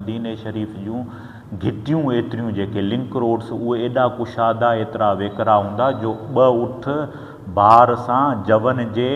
दीन शरीफ़ जूं घिटियूं एतिरियूं जेके लिंक रोड्स उहे एॾा कुशादा एतिरा वेकरा हूंदा जो ॿ उठ बार सां जवन जे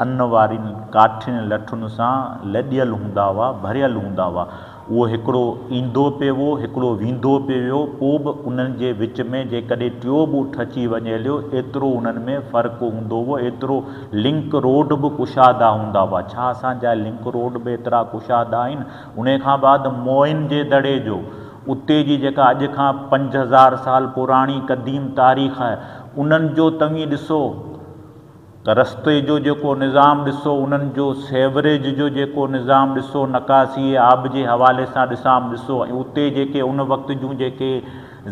अन्न वारियुनि काठियुनि लठुनि सां लॾियल हूंदा हुआ, भरियल हूंदा हुआ। उहो हिकिड़ो ईंदो पियो हिकिड़ो वेंदो पियो पोइ बि उन्हनि जे विच में जेकॾहिं टियों बि उठ अची वञे हलियो एतिरो उन्हनि में फ़र्क़ु हूंदो हुओ, एतिरो लिंक रोड बि कुशादा हूंदा हुआ। छा असांजा लिंक रोड बि एतिरा कुशादा आहिनि? उन खां बाद मोइन जे दड़े जो उते जी जेका अॼु खां 5000 साल पुराणी क़दीम तारीख़ आहे उन्हनि जो तव्हीं ॾिसो त रस्ते जो जेको निज़ाम ॾिसो, उन्हनि जो सेवरेज जो जेको निज़ाम ॾिसो, नकासी आब जे हवाले सां ॾिसो ऐं उते जेके उन वक़्त जूं जेके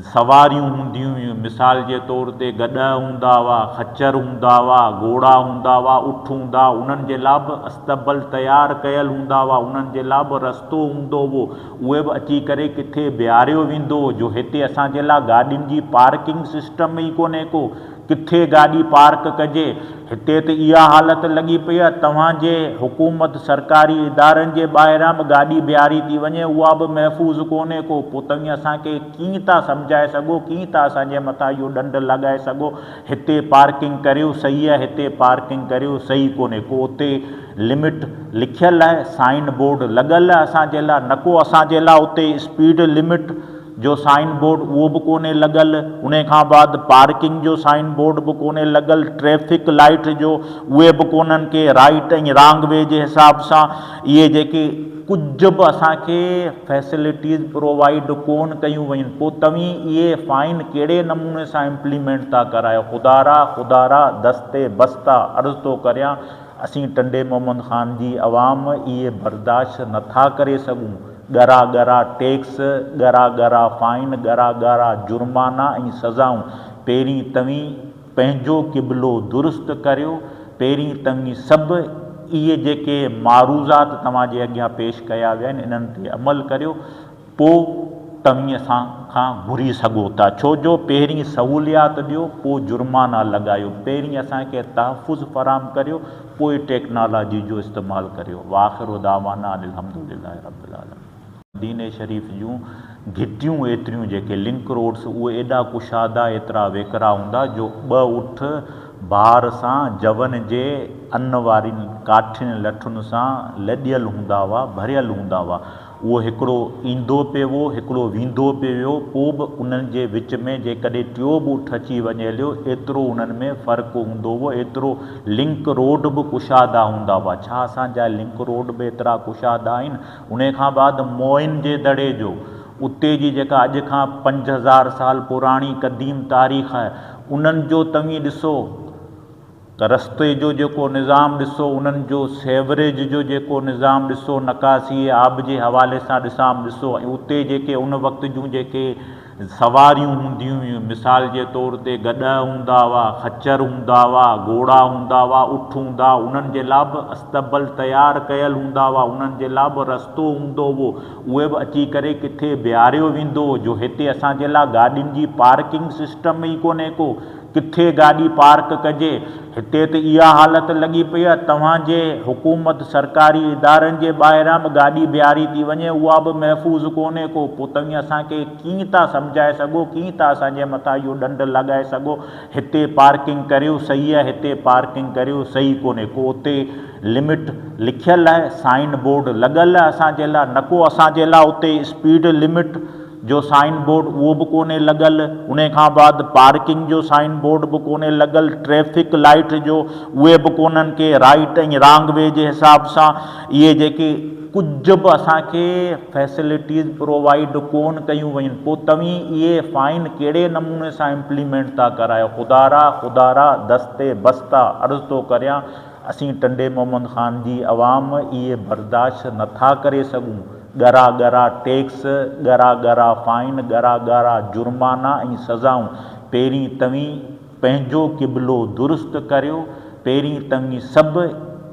सवारियूं हूंदियूं हुयूं, मिसाल जे तौर ते गॾ हूंदा हुआ, खच्चर हूंदा हुआ, घोड़ा हूंदा हुआ, उठ हूंदा, उन्हनि जे लाइ बि अस्तबल तयारु कयल हूंदा हुआ, उन्हनि जे लाइ बि रस्तो हूंदो हुओ, उहे बि अची करे किथे बीहारियो वेंदो हो। जो हिते असांजे लाइ गाॾियुनि जी पार्किंग सिस्टम ई कोन्हे को, किथे गाॾी पार्क कजे। हिते त इहा हालत लॻी पई आहे तव्हांजे हुकूमत सरकारी इदारनि जे ॿाहिरां बि गाॾी बीहारी थी वञे, उहा बि महफ़ूज़ कोन्हे को। पोइ तव्हीं असांखे कीअं था सम्झाए सघो, कीअं था असांजे मथां इहो ॾंड लॻाए सघो हिते पार्किंग करियो सही आहे, हिते पार्किंग करियो सही कोन्हे को। उते लिमिट लिखियलु आहे, साइन बोर्ड लॻल आहे असांजे लाइ, न को असांजे लाइ उते स्पीड लिमिट जो साइन बोर्ड उहो बि कोन्हे लॻल, उन खां बाद पार्किंग जो साइन बोर्ड बि कोन्हे लॻल, ट्रैफिक लाइट जो उहे बि कोन्हनि के राइट ऐं रांग वे जे हिसाब सां इहे जेके कुझु बि असांखे फैसिलिटीज़ प्रोवाइड कोन कयूं वयूं। पोइ तव्हीं इहे फ़ाइन कहिड़े नमूने सां इम्प्लीमेंट था करायो? ख़ुदारा दस्ते बस्ता अर्ज़ु थो करियां, असीं टंडे मोहम्मद ख़ान जी अवाम इहे बर्दाश्त नथा करे सघूं। ॻरा टैक्स, ॻरा फ़ाइन, ॻरा जुर्माना ऐं सज़ाऊं। पहिरीं तव्हीं पंहिंजो क़िबलो दुरुस्त करियो, पहिरीं तव्हीं सभु इहे जेके मारूज़ात तव्हांजे अॻियां पेश कया विया आहिनि इन्हनि ते अमल करियो, पोइ तव्हीं असां खां घुरी सघो था। छो जो पहिरीं सहूलियात ॾियो, पोइ जुर्माना लॻायो, पहिरीं असांखे तहफ़ुज़ फ़राहम करियो, पोइ टेक्नोलॉजी जो इस्तेमालु करियो। वाख़िरु दावाना अल्हम्दुलिल्लाहि रब्बिल आलमीन। दीन शरीफ़ जूं घिटियूं एतिरियूं जेके लिंक रोड्स उहे एॾा कुशादा एतिरा वेकरा हूंदा जो ॿ उठ बार सां जवन जे अन्न वारियुनि काठियुनि लठुनि सां लॾियल हूंदा हुआ, भरियल हूंदा हुआ। उहो हिकिड़ो ईंदो पियो हिकिड़ो वेंदो पियो पोइ बि उन्हनि जे विच में जेकॾहिं टियों बि उठ अची वञे हलियो एतिरो उन्हनि में फ़र्क़ु हूंदो हुओ, एतिरो लिंक रोड बि कुशादा हूंदा हुआ। छा असांजा लिंक रोड बि एतिरा कुशादा आहिनि? उन खां बाद मोइन जे दड़े जो उते जी जेका अॼु खां 5000 साल पुराणी क़दीम तारीख़ आहे उन्हनि जो तव्हीं ॾिसो त रस्ते जो जेको निज़ाम ॾिसो, उन्हनि जो सेवरेज जो जेको निज़ाम ॾिसो, नकासी आब जे हवाले सां ॾिसो ऐं उते जेके उन वक़्त जूं जेके सवारियूं हूंदियूं हुयूं, मिसाल जे तौर ते गॾ हूंदा हुआ, खच्चर हूंदा हुआ, घोड़ा हूंदा हुआ, उठ हूंदा, उन्हनि जे लाइ बि अस्तबल तयारु कयल हूंदा हुआ, उन्हनि जे लाइ बि रस्तो हूंदो हुओ, उहे बि अची करे किथे बीहारियो वेंदो हो। जो हिते असांजे लाइ गाॾियुनि जी पार्किंग सिस्टम ई कोन्हे को, किथे गाॾी पार्क कजे। हिते त इहा हालत लॻी पई आहे तव्हांजे हुकूमत सरकारी इदारनि जे ॿाहिरां बि गाॾी बीहारी थी वञे, उहा बि महफ़ूज़ कोन्हे को। पोइ तव्हीं असांखे कीअं था सम्झाए सघो, कीअं था असांजे मथां इहो ॾंड लॻाए सघो हिते पार्किंग करियो सही आहे, हिते पार्किंग करियो सही कोन्हे को। उते लिमिट लिखियलु आहे, साइन बोर्ड लॻल आहे असांजे लाइ, न को असांजे लाइ उते स्पीड लिमिट जो साइन बोर्ड उहो बि कोन्हे लॻल, उन खां बाद पार्किंग जो साइन बोर्ड बि कोन्हे लॻल, ट्रैफिक लाइट जो उहे बि कोन्हनि के राइट ऐं रांग वे जे हिसाब सां इहे जेके कुझु बि असांखे फैसिलिटीज़ प्रोवाइड कोन कयूं वयूं। पोइ तव्हीं इहे फ़ाइन कहिड़े नमूने सां इम्प्लीमेंट था करायो? ख़ुदारा दस्ते बस्ता अर्ज़ु थो करियां, असीं टंडे मोहम्मद ख़ान जी अवाम इहे बर्दाश्त नथा करे सघूं। ॻरा टैक्स, ॻरा फ़ाइन, ॻरा जुर्माना ऐं सज़ाऊं। पहिरीं तव्हीं पंहिंजो क़िबलो दुरुस्त करियो, पहिरीं तव्हीं सभु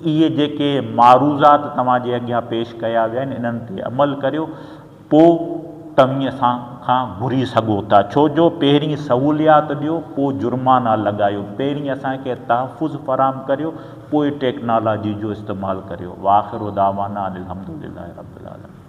इहे जेके मारूज़ात तव्हांजे अॻियां पेश कया विया आहिनि इन्हनि ते अमल करियो, पोइ तव्हीं असां खां घुरी सघो था। छो जो पहिरीं सहूलियात ॾियो, पोइ जुर्माना लॻायो, पहिरीं असांखे तहफ़ुज़ फ़राहम करियो, पोइ टेक्नोलॉजी जो इस्तेमालु करियो। वाख़िरु दावाना अल्हम्दुलिल्लाहि रब्बिल आलमीन।